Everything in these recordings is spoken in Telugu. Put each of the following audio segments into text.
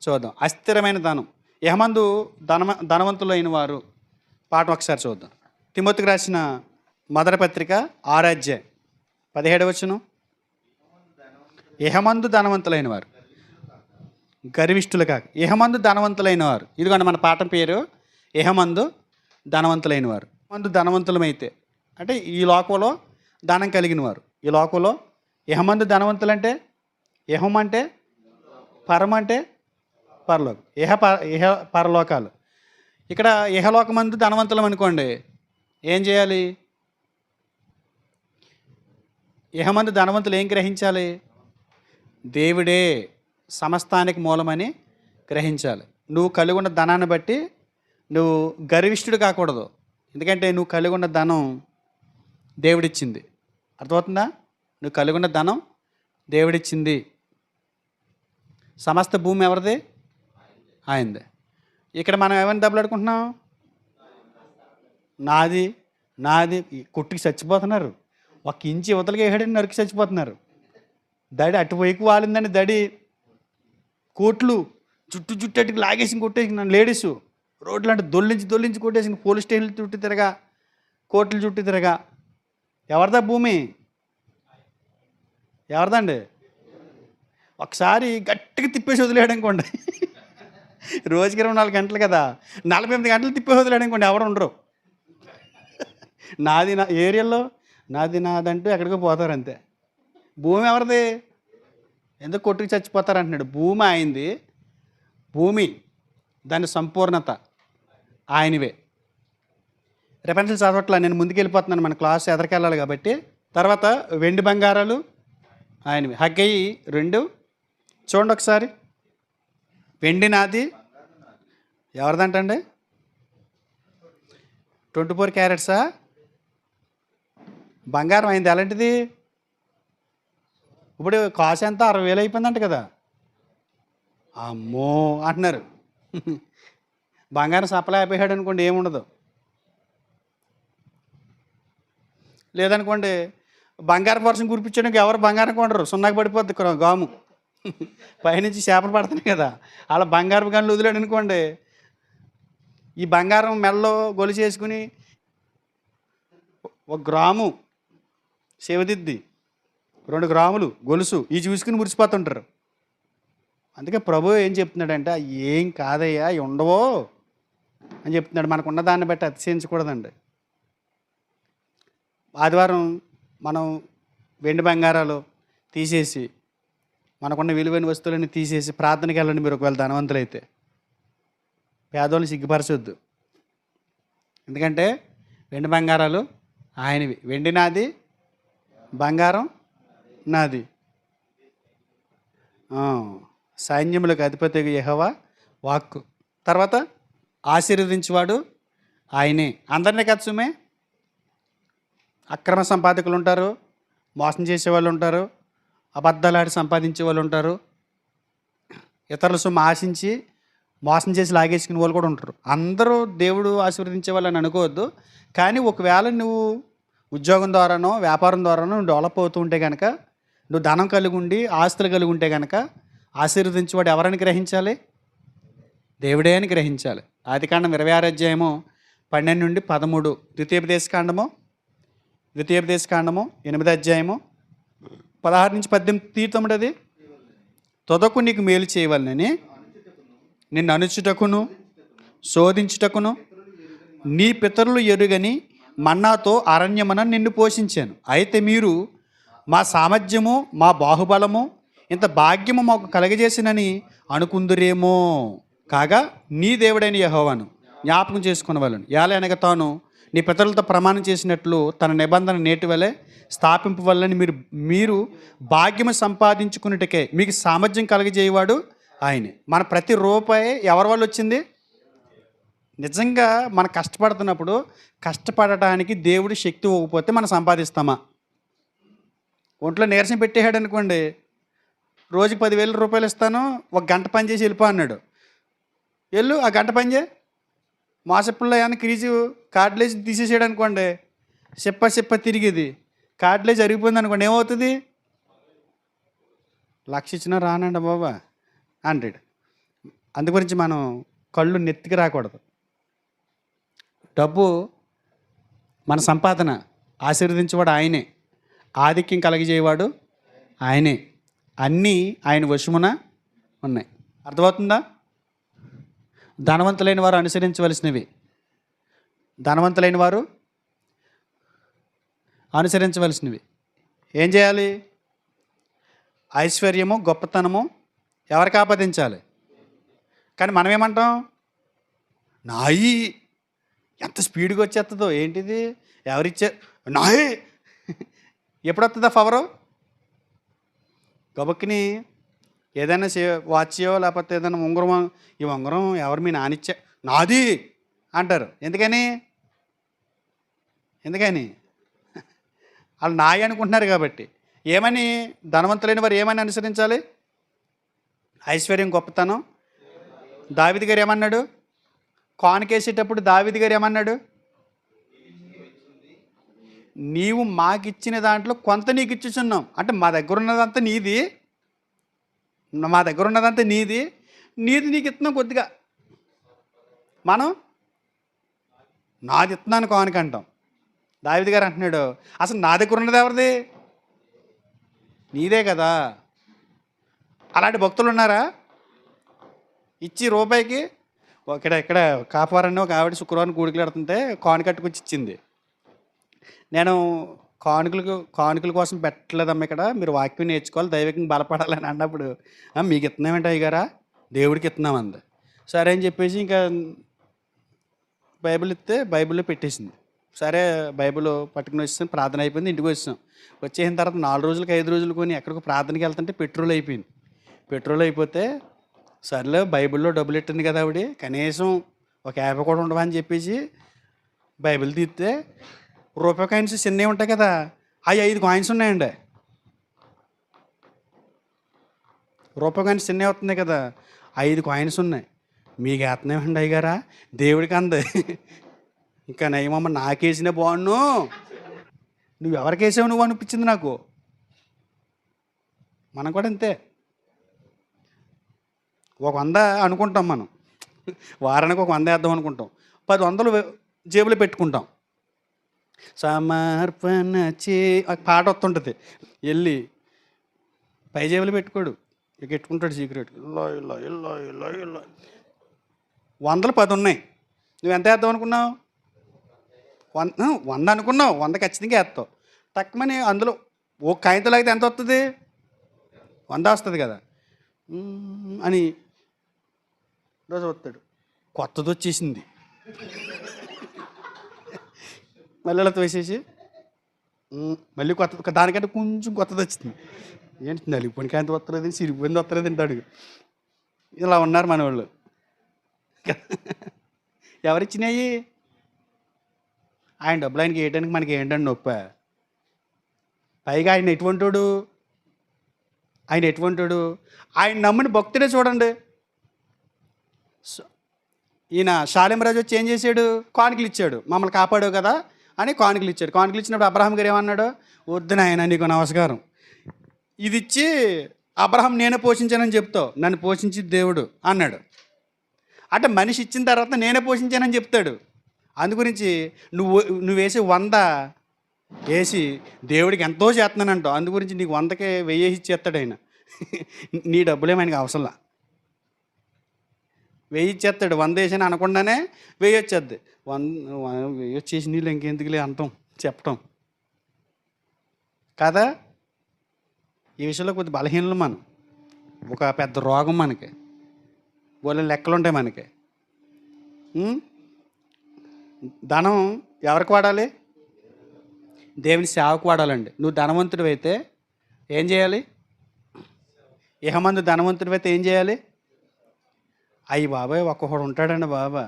చూద్దాం. అస్థిరమైన ధనం. యెహమందు ధనవంతులైన వారు పాఠం ఒకసారి చూద్దాం. తిమోతికి రాసిన మొదటి పత్రిక 6వ అధ్యాయం 17వ వచనం. యెహమందు ధనవంతులైన వారు, గర్విష్ఠులు కాక యెహమందు ధనవంతులైన వారు. ఇదిగోండి మన పాఠం పేరు యెహమందు ధనవంతులైన వారు. యెహమందు ధనవంతులమైతే అంటే ఈ లోకంలో ధనం కలిగిన వారు. ఈ లోకంలో యెహమందు ధనవంతులంటే యెహం అంటే పరం అంటే పరలోకం, ఇహ పరలోకాలు. ఇక్కడ ఇహలోకమందు ధనవంతులం అనుకోండి, ఏం చేయాలి? ఇహమందు ధనవంతులు ఏం గ్రహించాలి? దేవుడే సమస్తానికి మూలమని గ్రహించాలి. నువ్వు కలిగి ఉన్న ధనాన్ని బట్టి నువ్వు గర్విష్ఠుడు కాకూడదు. ఎందుకంటే నువ్వు కలిగి ఉన్న ధనం దేవుడిచ్చింది. అర్థమవుతుందా? నువ్వు కలిగి ఉన్న ధనం దేవుడిచ్చింది. సమస్త భూమి ఎవరిది? ఆయనదే. ఇక్కడ మనం ఏమైనా దెబ్బలాడుకుంటున్నాం? నాది నాది కొట్టుకి చచ్చిపోతున్నారు. ఒక ఇంచి యువతలకి వేయడని నరికి చచ్చిపోతున్నారు. దడి అటువైపు వాలిందని దడి కోట్లు చుట్టట్టుకు లాగేసి కొట్టేసి నన్ను లేడీసు రోడ్లు అంటే దొల్లించి కొట్టేసి పోలీస్ స్టేషన్లు చుట్టూ తిరగా, కోర్టులు చుట్టూ తిరగా. ఎవరిదా భూమి? ఎవరిదండి? ఒకసారి గట్టిగా తిప్పేసి వదిలేయడం అనుకోండి, రోజుకి 24 గంటలు కదా, 48 గంటలు తిప్పేసి వదిలేయడం అనుకోండి, ఎవరు ఉండరు. నాది నా ఏరియాలో నాదంటూ ఎక్కడికో పోతారు అంతే. భూమి ఎవరిది? ఎందుకు కొట్టుకు చచ్చిపోతారు అంటున్నాడు. భూమి ఆయనది. భూమి దాని సంపూర్ణత ఆయనవే. రేపటి చదవట్లా, నేను ముందుకు వెళ్ళిపోతున్నాను, మన క్లాస్ ఎదరికెళ్ళాలి కాబట్టి. తర్వాత వెండి బంగారాలు ఆయనవి. హగ్గయి 2 చూడండి ఒకసారి. వెండి నాది, ఎవరిదంటండి? 24 క్యారెట్సా? బంగారం అయింది ఎలాంటిది? ఇప్పుడు కాసు ఎంత? 60,000 అయిపోయిందంట కదా. అమ్మో అంటున్నారు. బంగారం సప్లై అయిపోయాడు అనుకోండి, ఏముండదు. లేదనుకోండి బంగారం వర్షం కురిపించడానికి ఎవరు బంగారం కొనరు, సున్నాకి పడిపోద్ది గాము. పైనుంచి చేపలు పడుతున్నాయి కదా, అలా బంగారం గనులు వదిలాడు అనుకోండి, ఈ బంగారం మెడలో గొలుసు వేసుకుని 1 గ్రాము శివదిద్ది, 2 గ్రాములు గొలుసు ఇవి చూసుకుని మురిసిపోతుంటారు. అందుకే ప్రభు ఏం చెప్తున్నాడంటే, ఏం కాదయ్యా ఉండవో అని చెప్తున్నాడు. మనకున్న దాన్ని బట్టి అతిశయించకూడదండి. ఆదివారం మనం వెండి బంగారాలు తీసేసి, మనకున్న విలువైన వస్తువులన్నీ తీసేసి ప్రార్థనకి వెళ్ళండి. మీరు ఒకవేళ ధనవంతులైతే పేదోళ్ళని సిగ్గుపరచొద్దు. ఎందుకంటే వెండి బంగారాలు ఆయనవి. వెండి నాది, బంగారం నాది. సైన్యములకు అధిపతి యెహోవా వాక్కు. తర్వాత ఆశీర్వదించేవాడు ఆయనే. అందరినీ కచ్చుమే. అక్రమ సంపాదకులు ఉంటారు, మోసం చేసేవాళ్ళు ఉంటారు, అబద్ధాలాడి సంపాదించే వాళ్ళు ఉంటారు, ఇతరుల సొమ్ము ఆశించి మోసం చేసి లాగేసుకునే వాళ్ళు కూడా ఉంటారు. అందరూ దేవుడు ఆశీర్వదించే వాళ్ళని అనుకోవద్దు. కానీ ఒకవేళ నువ్వు ఉద్యోగం ద్వారానో వ్యాపారం ద్వారానో నువ్వు డెవలప్ అవుతూ ఉంటే కనుక, నువ్వు ధనం కలిగి ఉండి ఆస్తులు కలిగి ఉంటే కనుక, ఆశీర్వదించేవాడు ఎవరని గ్రహించాలి? దేవుడే అని గ్రహించాలి. ఆదికాండం 26వ అధ్యాయము 12 నుండి 13, ద్వితీయోపదేశకాండము 8వ అధ్యాయము 16 నుంచి 18 తీర్థముడది. తొదకు నీకు మేలు చేయవలనని నిన్ను అనుచుటకును శోధించుటకును నీ పితరులు ఎరుగని మన్నాతో అరణ్యమున నిన్ను పోషించాను. అయితే మీరు మా సామర్థ్యము మా బాహుబలము ఇంత భాగ్యము మాకు కలగజేసినని అనుకుందురేమో. కాగా నీ దేవుడైన యెహోవాను జ్ఞాపకం చేసుకున్న వాళ్ళను ఏలయనగా తాను నీ పితరులతో ప్రమాణం చేసినట్లు తన నిబంధన నేటి వలె స్థాపింపు వల్లని మీరు భాగ్యము సంపాదించుకున్నట్టుకే మీకు సామర్థ్యం కలగజేయవాడు ఆయనే. మన ప్రతి రూపాయి ఎవరి వల్ల వచ్చింది? నిజంగా మనం కష్టపడుతున్నప్పుడు కష్టపడటానికి దేవుడి శక్తి ఇవ్వకపోతే మనం సంపాదిస్తామా? ఒంట్లో నీరసం పెట్టేశాడు అనుకోండి, రోజుకి 10,000 రూపాయలు ఇస్తాను, 1 గంట పని చేసి వెళ్ళిపో అన్నాడు. వెళ్ళు, ఆ గంట పని చేయి. మాసప్పుల్లో ఏమైనా క్రీజు కార్డులేజ్ తీసేసాడు అనుకోండి, చెప్ప తిరిగేది కార్డులేజ్ అరిగిపోయింది అనుకోండి, ఏమవుతుంది? 1,00,000 ఇచ్చినా రానండి బాబా 100. అందు గురించి మనం కళ్ళు నెత్తికి రాకూడదు. డబ్బు మన సంపాదన, ఆశీర్వదించేవాడు ఆయనే, ఆధిక్యం కలగజేయవాడు ఆయనే. అన్నీ ఆయన వశమున ఉన్నాయి. అర్థమవుతుందా? ధనవంతులైన వారు అనుసరించవలసినవి. ధనవంతులైన వారు అనుసరించవలసినవి ఏం చేయాలి? ఐశ్వర్యము, గొప్పతనము ఎవరికి ఆపాదించాలి? కానీ మనం ఏమంటాం? నాయి ఎంత స్పీడ్గా వచ్చేస్తుందో, ఏంటిది ఎవరిచ్చారు నాయే. ఎప్పుడు వస్తుందా పవరు? గబుక్కిని ఏదైనా వాచ్యో లేకపోతే ఏదైనా ఉంగరం, ఈ ఉంగరం ఎవరు మీ నానిచ్చా, నాది అంటారు. ఎందుకని వాళ్ళు నాయి అనుకుంటున్నారు కాబట్టి. ఏమని? ధనవంతులైన వారు ఏమని అనుసరించాలి? ఐశ్వర్యం, గొప్పతనం. దావీదు గారు ఏమన్నాడు? కానుకేసేటప్పుడు దావీదు గారు ఏమన్నాడు? నీవు మాకిచ్చిన దాంట్లో కొంత నీకు ఇచ్చుచున్నాం. అంటే మా దగ్గర ఉన్నదంతా నీది, నీది నీకు ఇస్తున్నాం కొద్దిగా. మనం నాది ఇస్తున్నాను కానుక అంటాం. దావీదు గారు అంటున్నాడు, అసలు నా దగ్గర ఉన్నది ఎవరిది? నీదే కదా. అలాంటి భక్తులు ఉన్నారా? ఇచ్చి రూపాయికి ఇక్కడ కాపవారని ఒక ఆవిడ శుక్రవారం కూడికలు పెడుతుంటే కానుక కట్టుకొచ్చి ఇచ్చింది. నేను కానుకల కోసం పెట్టలేదమ్మా, ఇక్కడ మీరు వాక్యం నేర్చుకోవాలి, దైవికంగా బలపడాలని అన్నప్పుడు, మీకు ఇస్తున్నామేంటి అయ్యగారా? దేవుడికి ఇస్తున్నామంది. సరే అని చెప్పేసి ఇంకా బైబిల్ ఇస్తే బైబిల్లో పెట్టేసింది. సరే బైబిల్ పట్టుకుని వచ్చాను, ప్రార్థన అయిపోయింది, ఇంటికి వచ్చాం. వచ్చేసిన తర్వాత 4 రోజులకి 5 రోజులు కొని ఎక్కడికి ప్రార్థనకి వెళ్తుంటే పెట్రోల్ అయిపోయింది. పెట్రోల్ అయిపోతే సర్లే బైబిల్లో డబ్బులు పెట్టింది కదా ఆవిడ, కనీసం ఒక 50 కూడా ఉండవా అని చెప్పేసి బైబిల్ తీస్తే రూపాయి కాయిన్స్ చిన్నవి ఉంటాయి కదా, అవి 5 కాయిన్స్ ఉన్నాయండి. రూపాయి కాయిన్స్ చిన్నవి అవుతున్నాయి కదా, 5 కాయిన్స్ ఉన్నాయి. మీకు వేస్తున్నామండి అయ్యగారా? దేవుడికి అంది. ఇంకా నయమమ్మ నాకేసినా బాగున్ను, నువ్వు ఎవరికేసావు నువ్వు అనిపించింది నాకు. మనం కూడా అంతే, ఒక 100 అనుకుంటాం మనం, వారానికి ఒక 100 వేద్దాం అనుకుంటాం, 10 జేబులో పెట్టుకుంటాం. సమర్పణ చే పాట వస్తుంటుంది, వెళ్ళి పై జేబులో పెట్టుకోడు, ఇక పెట్టుకుంటాడు సీక్రెట్. ఇలా ఇలా ఇలా ఇలా ఇలా 100 10 ఉన్నాయి. నువ్వు ఎంత వేద్దాం అనుకున్నావు? 100 అనుకున్నావు, 100 ఖచ్చితంగా వేస్తావు. తక్కువని అందులో ఓ కాగితం లాగితే ఎంత వస్తుంది? 100 వస్తుంది కదా అని రోజు వస్తాడు, కొత్తది వచ్చేసింది. మళ్ళీ అలా వేసేసి మళ్ళీ కొత్త, దానికంటే కొంచెం కొత్తది వచ్చింది. ఏంటి నలిగిపోయిన కాంతి వస్తలేదు, సిరిగిపోయింది వస్తలేదు అంటాడు. ఇలా ఉన్నారు మన వాళ్ళు. ఎవరిచ్చినాయి? ఆయన డబ్బులు ఆయనకి వేయడానికి మనకి ఏంటండి నొప్పి? పైగా ఆయన ఎటువంటాడు? ఆయన నమ్మిన భక్తుడే చూడండి. ఈయన షాలేం రాజు వచ్చి ఏం చేశాడు? కానుకలు ఇచ్చాడు, మమ్మల్ని కాపాడావు కదా అని కానుకలు ఇచ్చాడు. కానుకలు ఇచ్చినప్పుడు అబ్రహాం గారు ఏమన్నాడు? వద్దు నాయన నీకు నమస్కారం, ఇది ఇచ్చి అబ్రహాం నేనే పోషించానని చెప్తావు, నన్ను పోషించి దేవుడు అన్నాడు. అంటే మనిషి ఇచ్చిన తర్వాత నేనే పోషించానని చెప్తాడు. అందుగురించి నువ్వు వేసి 100 వేసి దేవుడికి ఎంతో చేస్తున్నానంటావు. అందుగురించి నీకు 100కే 1000 ఇచ్చేస్తాడు ఆయన. నీ డబ్బులేమో ఆయనకి అవసరంలా, 1000 ఇచ్చేస్తాడు. 100 వేసాను అనకుండానే 1000 వచ్చేద్ది. 1000 వచ్చేసి నీళ్ళు ఇంకెందుకులే అంటాం, చెప్పటం కదా. ఈ విషయంలో కొద్ది బలహీనలు మనం. ఒక పెద్ద రోగం మనకి, వాళ్ళ లెక్కలు ఉంటాయి మనకి. ధనం ఎవరికి వాడాలి? దేవుని సేవకు వాడాలండి. నువ్వు ధనవంతుడు అయితే ఏం చేయాలి? ఇహమందు ధనవంతుడు అయితే ఏం చేయాలి? అయ్యి బాబాయ్ ఒక్కొక్కడు ఉంటాడండి బాబా,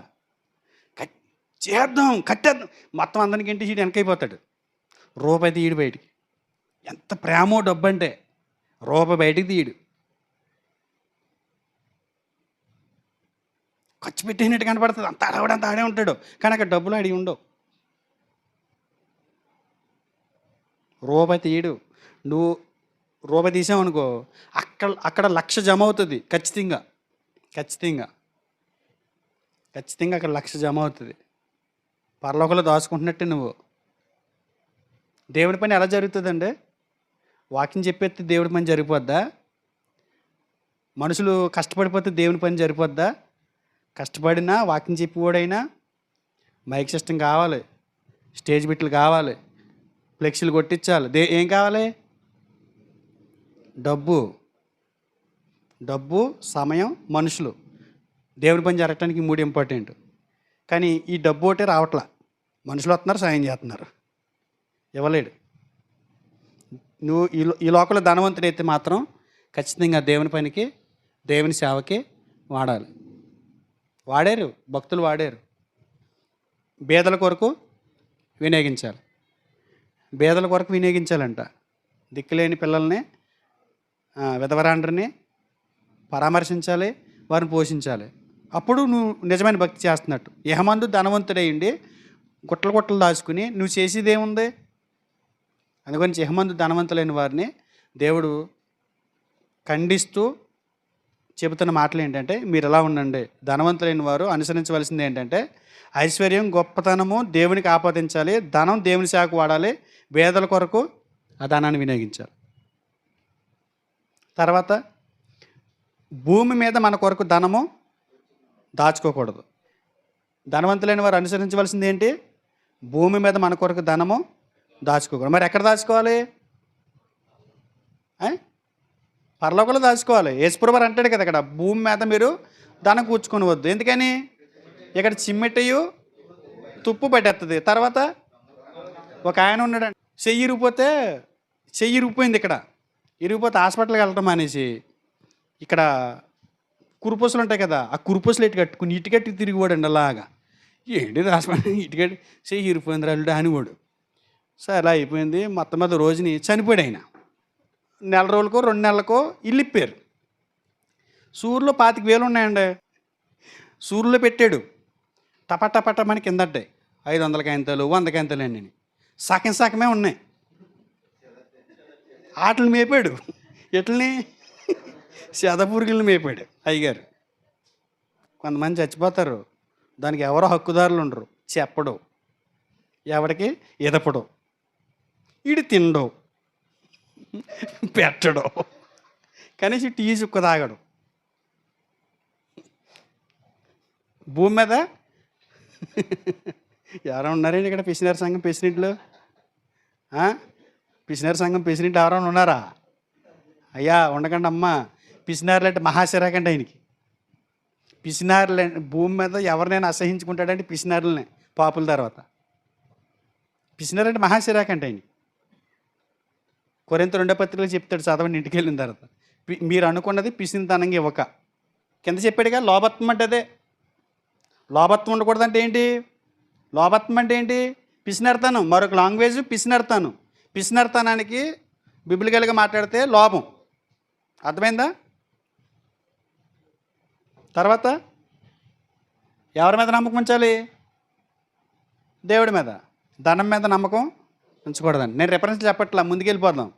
కట్టేద్దాం మొత్తం అందరికి ఇంటి సీటు వెనకైపోతాడు. రూపాయి తీయడు బయటికి. ఎంత ప్రేమో డబ్బు అంటే రూపాయి బయటికి తీయడు. ఖర్చు పెట్టినట్టు కనపడుతుంది, అంత ఆడే ఉంటాడు, కానీ అక్కడ డబ్బులు అడిగి ఉండవు. రూపాయి తీయడు. నువ్వు రూపాయి తీసావు అనుకో, అక్కడ 1,00,000 జమ అవుతుంది ఖచ్చితంగా. ఖచ్చితంగా అక్కడ 1,00,000 జమ అవుతుంది. పరలోకంలో దాచుకుంటున్నట్టే నువ్వు. దేవుని పని ఎలా జరుగుతుందండి? వాక్యం చెప్పేస్తే దేవుడి పని జరిగిపోద్దా? మనుషులు కష్టపడిపోతే దేవుని పని జరిగిపోద్దా? కష్టపడినా వాక్యం చెప్పేవాడైనా మైక్ సిస్టమ్ కావాలి, స్టేజ్ బిట్లు కావాలి, ఫ్లెక్సీలు కొట్టించాలి. ఏం కావాలి? డబ్బు, సమయం, మనుషులు. దేవుని పని జరగటానికి 3 ఇంపార్టెంట్. కానీ ఈ డబ్బు ఒకటే రావట్లా. మనుషులు వస్తున్నారు, సాయం చేస్తున్నారు. ఇవ్వలేడు. నువ్వు ఈ లోకంలో ధనవంతుడైతే మాత్రం ఖచ్చితంగా దేవుని పనికి, దేవుని సేవకి వాడాలి. వాడారు, భక్తులు వాడారు. బేదల కొరకు వినియోగించాలి. బేదల కొరకు వినియోగించాలంట. దిక్కులేని పిల్లల్ని, విధవరాండ్రిని పరామర్శించాలి, వారిని పోషించాలి. అప్పుడు నువ్వు నిజమైన భక్తి చేస్తున్నట్టు. ఇహమందు ధనవంతుడయ్యండి గుట్టలు దాచుకుని నువ్వు చేసేది ఏముంది? అందుగురించి ఇహమందు ధనవంతులైన వారిని దేవుడు ఖండిస్తూ చెబుతున్న మాటలు ఏంటంటే, మీరు ఎలా ఉండండి. ధనవంతులైన వారు అనుసరించవలసింది ఏంటంటే, ఐశ్వర్యం, గొప్పతనము దేవునికి ఆపాదించాలి, ధనం దేవుని సేవకు వాడాలి, పేదల కొరకు ఆ ధనాన్ని వినియోగించాలి. తర్వాత భూమి మీద మన కొరకు ధనము దాచుకోకూడదు. ధనవంతులైన వారు అనుసరించవలసింది ఏంటి? భూమి మీద మన కొరకు ధనము దాచుకోకూడదు. మరి ఎక్కడ దాచుకోవాలి? పరలోకంలో దాచుకోవాలి. యేసుప్రభువు అంటాడు కదా, ఇక్కడ భూమి మీద మీరు ధనం కూర్చుకొనవద్దు. ఎందుకని? ఇక్కడ చిమ్మెట్టయు తుప్పు పట్టేస్తుంది. తర్వాత ఒక ఆయన ఉన్నాడు, చెయ్యి ఇరిగిపోయింది. ఇక్కడ ఇరిగిపోతే హాస్పిటల్కి వెళ్ళటం మానేసి ఇక్కడ కురుపూసలు ఉంటాయి కదా, ఆ కురుపూసలు కట్టుకుని ఇటుకట్టి తిరిగిపోడండి అలాగా. ఏంటి హాస్పిటల్ ఇటుకట్టి చెయ్యి ఇరిగిపోయింది రాళ్ళు అనివాడు. సో అలా అయిపోయింది. మొత్తం మీద రోజుని చనిపోయాడు ఆయన. 1 నెల రోజులకో 2 నెలలకో ఇల్లు ఇప్పారు. సూర్యులో 25,000 ఉన్నాయండి. సూర్యులో పెట్టాడు. టపటపట మనకి కిందడ్డాయి 500 కాంతాలు 100 కాంతాలు అన్నీ సగమే ఉన్నాయి. ఆటలు మేపాడు. ఎట్లని? శతపురుగులను మేపాడు అయ్యగారు. కొంతమంది చచ్చిపోతారు, దానికి ఎవరో హక్కుదారులు ఉండరు, చెప్పడు, ఎవరికి ఎదపడు, ఈడు తినడు, పెట్టడు, కనీసం టీ చుక్క తాగడు. భూమి మీద ఎవరైనా ఉన్నారండి ఇక్కడ? పిసినారి సంఘం ప్రెసిడెంట్లు, పిసినారి సంఘం ప్రెసిడెంట్ ఎవరైనా ఉన్నారా? అయ్యా ఉండకండి అమ్మ. పిసినారులు అంటే మహాశిరాకండి ఆయనకి. పిసినారులు భూమి మీద ఎవరినైనా అసహించుకుంటాడంటే పిసినారులనే, పాపుల తర్వాత. పిసినారు అంటే మహాశిరాకంటే ఆయన. కొరింథీ 2వ పత్రికలో చెప్తాడు, చదవండి ఇంటికి వెళ్ళిన తర్వాత. మీరు అనుకున్నది పిసినితనంగా ఇవ్వక. కింద చెప్పాడుగా లోభత్వం అంటే అదే. లోభత్వం ఉండకూడదంటే ఏంటి? లోభత్వం అంటే ఏంటి? పిసినర్తనం. మరొక లాంగ్వేజ్ పిసినర్తనం. పిసినర్తనానికి బిబ్లికల్గా మాట్లాడితే లోభం. అర్థమైందా? తర్వాత ఎవరి మీద నమ్మకం ఉంచాలి? దేవుడి మీద. ధనం మీద నమ్మకం ఉంచకూడదండి. నేను రిఫరెన్స్ చెప్పట్లా, ముందుకెళ్ళిపోదాం.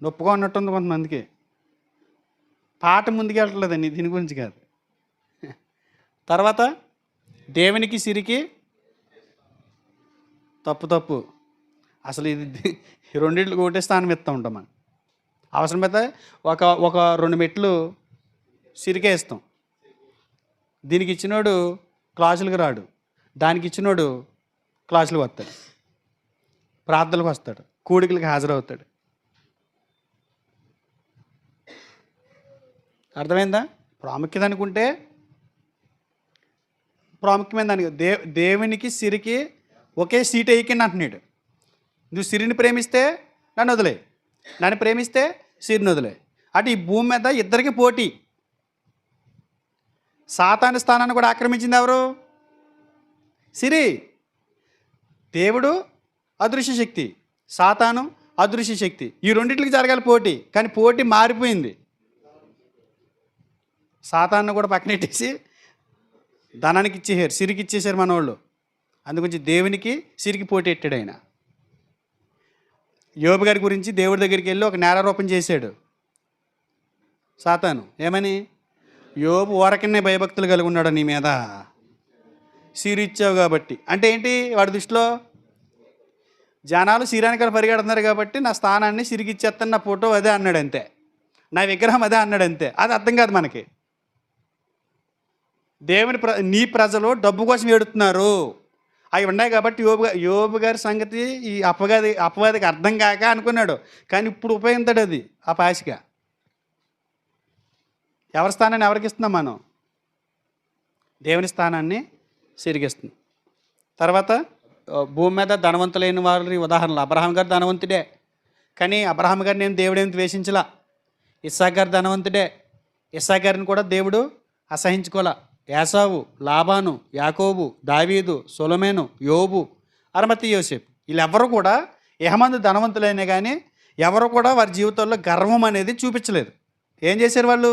నొప్పుగా ఉన్నట్టుంది కొంతమందికి. పాట ముందుకెళ్ళట్లేదండి, దీని గురించి కాదు. తర్వాత దేవునికి సిరికి తప్పు. అసలు ఇది రెండింటికి ఒకటే స్థానం ఇస్తూ ఉంటాం మనం. అవసరమైతే ఒక 2 మెట్లు సిరికే ఇస్తాం. దీనికి ఇచ్చినోడు క్లాసులకు రాడు, దానికి ఇచ్చినోడు క్లాసులకు వస్తాడు, ప్రార్థనలకు వస్తాడు, కూడికలకు హాజరవుతాడు. అర్థమైందా? ప్రాముఖ్యత అనుకుంటే ప్రాముఖ్యమైన దానికి దేవునికి సిరికి ఒకే సీట్ ఎక్కిండి అంటున్నాడు. నువ్వు సిరిని ప్రేమిస్తే నన్ను వదిలే, నన్ను ప్రేమిస్తే సిరిని వదిలే. అటు ఈ భూమి మీద ఇద్దరికి పోటీ. సాతాను స్థానాన్ని కూడా ఆక్రమించింది ఎవరు? సిరి. దేవుడు అదృశ్య శక్తి, సాతాను అదృశ్య శక్తి. ఈ రెండింటికి జరగాలి పోటీ, కానీ పోటీ మారిపోయింది. సాతాను కూడా పక్కనెట్టేసి ధనానికి ఇచ్చేసారు, సిరికి ఇచ్చేసారు మన వాళ్ళు. అందుగురించి దేవునికి సిరికి పోటీ ఎట్టాడు ఆయన. యోబు గారి గురించి దేవుడి దగ్గరికి వెళ్ళి ఒక నేరారోపణ చేశాడు సాతాను. ఏమని? యోబు ఊరకనే భయభక్తులు కలిగి ఉన్నాడు నీ మీద. సిరి ఇచ్చావు కాబట్టి. అంటే ఏంటి వాడి దృష్టిలో? జనాలు సిరానికలు పరిగెడుతున్నారు కాబట్టి నా స్థానాన్ని సిరిగిచ్చేస్తాను, నా ఫోటో అదే అన్నాడు అంతే, నా విగ్రహం అదే అన్నాడు అంతే. అది అర్థం కాదు మనకి. నీ ప్రజలు డబ్బు కోసం ఏడుతున్నారు, అవి ఉన్నాయి కాబట్టి యోబు గారి సంగతి ఈ అపవాదికి అర్థం కాక అనుకున్నాడు. కానీ ఇప్పుడు ఉపయోగిస్తాడు అది ఆ పాసిక. ఎవరి స్థానాన్ని ఎవరికి ఇస్తున్నాం మనం? దేవుని స్థానాన్ని సిరిగిస్తుంది. తర్వాత భూమి మీద ధనవంతులైన వారి ఉదాహరణలు. అబ్రహాం గారు ధనవంతుడే, కానీ అబ్రహాం గారిని నేను దేవుడేమి ద్వేషించలా. ఇస్సాకు గారు ధనవంతుడే, ఇస్సాకు గారిని కూడా దేవుడు అసహించుకోలే. ఏసావు, లాబాను, యాకోబు, దావీదు, సొలొమోను, యోబు, అరమతి యోసేపు, వీళ్ళెవ్వరూ కూడా యహమందు ధనవంతులైనా కానీ ఎవరు కూడా వారి జీవితంలో గర్వం అనేది చూపించలేదు. ఏం చేశారు వాళ్ళు?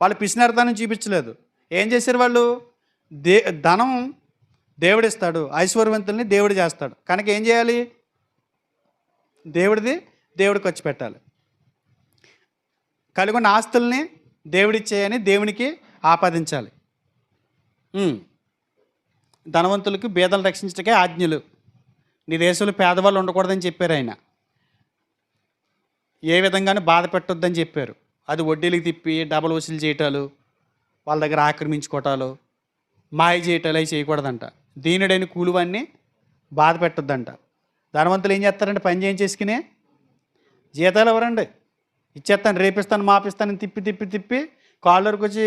వాళ్ళు పిసినారితనం చూపించలేదు. ఏం చేశారు వాళ్ళు? ధనం దేవుడిస్తాడు, ఐశ్వర్యవంతుల్ని దేవుడు చేస్తాడు, కనుక ఏం చేయాలి? దేవుడు ఖర్చు పెట్టాలి. కలిగి ఉన్న ఆస్తుల్ని దేవుడిచ్చేయని దేవునికి ఆపాదించాలి. ధనవంతులకు బీదలు రక్షించటకే ఆజ్ఞలు. నీ దేశంలో పేదవాళ్ళు ఉండకూడదని చెప్పారు ఆయన. ఏ విధంగానూ బాధ పెట్టొద్దని చెప్పారు. అది వడ్డీలకు తిప్పి డబల్ వసూలు చేయటాలు, వాళ్ళ దగ్గర ఆక్రమించుకోవటాలు, మాయ చేయటాలు అవి చేయకూడదంట. దీనుడైన కూలివాన్ని బాధ పెట్టొద్దంట. ధనవంతులు ఏం చేస్తారంటే పని చేయించేసుకుని జీతాలు ఎవరండి ఇచ్చేస్తాను, రేపిస్తాను, మాపిస్తాను తిప్పి తిప్పి తిప్పి కాళ్ళకి వచ్చి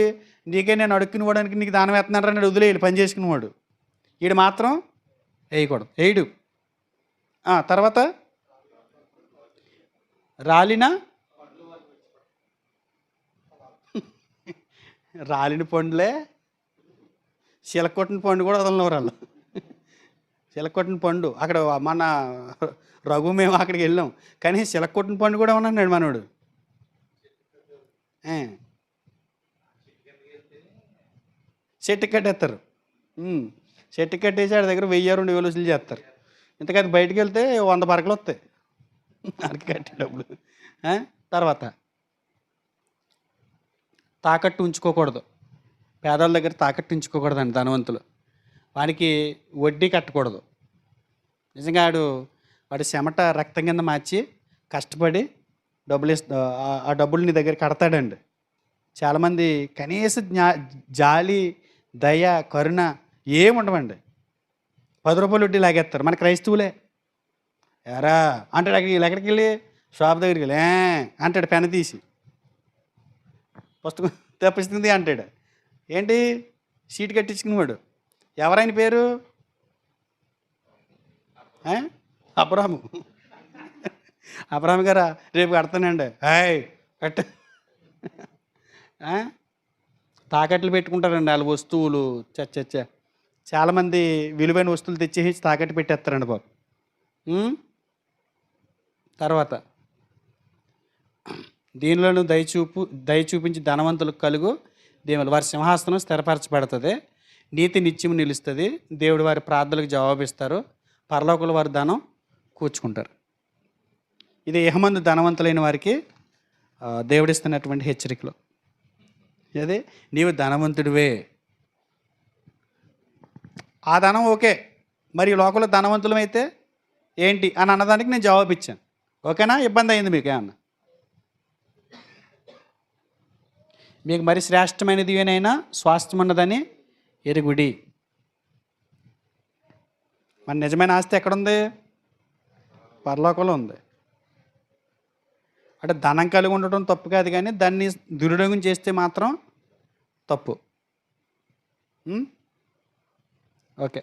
నీకే నేను అడుక్కుని పోవడానికి నీకు దానం వేస్తున్నాడు అని వదిలేయాలి పని చేసుకునేవాడు. వీడు మాత్రం వేయకూడదు, వేయడు. తర్వాత రాలిన పండులే, చిలకొట్టిన పండు కూడా వదలనవారు వాళ్ళు. చిలకొట్టిన పండు అక్కడ మన రఘు మేము అక్కడికి వెళ్ళాం, కానీ చిలకొట్టిన పండు కూడా ఉన్నాడు మనోడు. చెట్టు కట్టేస్తారు. చెట్టు కట్టేసి ఆడి దగ్గర 1000-2000 వసూలు చేస్తారు. ఇంతకది బయటికి వెళ్తే 100 పరకలు వస్తాయి అడికి కట్టేటప్పుడు. తర్వాత తాకట్టు ఉంచుకోకూడదు. పేదల దగ్గర తాకట్టు ఉంచుకోకూడదండి ధనవంతులు. వానికి వడ్డీ కట్టకూడదు. నిజంగా వాడి చెమట రక్తం కింద మార్చి కష్టపడి ఆ డబ్బులు నీ దగ్గర కడతాడండి. చాలామంది కనీస జాలి, దయ, కరుణ ఏముండవండి. 10 రూపాయలు వడ్డీ లాగేస్తారు. మన క్రైస్తవులే ఎరా అంటాడు. ఎక్కడికి వెళ్ళి షాప్ దగ్గరికి వెళ్ళి అంటాడు, పెన తీసి పుస్తకం తెప్పిస్తుంది అంటాడు. ఏంటి సీట్ కట్టించుకునేవాడు. ఎవరైన పేరు? అబ్రహాం గారా, రేపు కడతానండి. కట్ట తాకట్లు పెట్టుకుంటారండి వాళ్ళ వస్తువులు. చాలామంది విలువైన వస్తువులు తెచ్చేసి తాకట్టు పెట్టేస్తారండి బాబు. తర్వాత దీనిలోనూ దయ చూపించి ధనవంతులకు కలుగు దేవుడు వారి సింహాసనం స్థిరపరచబడుతుంది, నీతి నిత్యం నిలుస్తుంది, దేవుడు వారి ప్రార్థనలకు జవాబిస్తారు, పరలోకులు వారి ధనం కూర్చుకుంటారు. ఇది యెహోమందు ధనవంతులైన వారికి దేవుడిస్తున్నటువంటి హెచ్చరికలు. అదే నీవు ధనవంతుడివే, ఆ ధనం ఓకే, మరి ఈ లోకంలో ధనవంతులమైతే ఏంటి అని అన్నదానికి నేను జవాబు ఇచ్చాను. ఓకేనా? ఇబ్బంది అయింది మీకు ఏమన్నా? మీకు మరి శ్రేష్టమైనది ఏనైనా స్వాస్థ్యం ఉన్నదని ఎరుగుడి. మన నిజమైన ఆస్తి ఎక్కడుంది? పరలోకంలో ఉంది. అంటే ధనం కలిగి ఉండటం తప్పు కాదు, కానీ దాన్ని దుర్వినియోగం చేస్తే మాత్రం తప్పు. ఓకే.